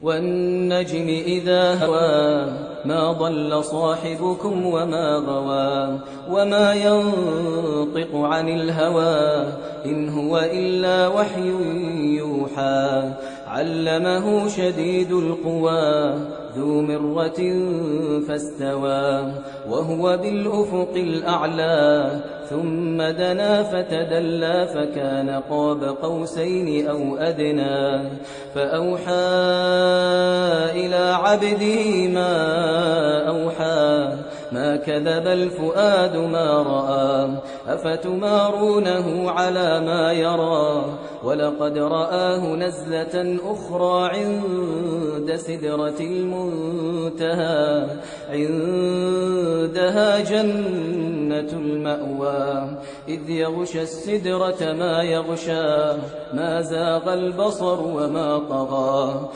والنجم إذا هوى ما ضل صاحبكم وما غوى وما ينطق عن الهوى إن هو إلا وحي يوحى علمه شديد القوى ذو مرة فاستوى وهو بالأفق الأعلى ثم دنا فتدلى فكان قاب قوسين أو أدنى فأوحى إلى عبده ما أوحى ما كذب الفؤاد ما رأى أفتمارونه على ما يرى ولقد رآه نزلة أخرى عند سدرة المنتهى عندها جنة المأوى إذ يغشى السدرة ما يغشى ما زاغ البصر وما طغى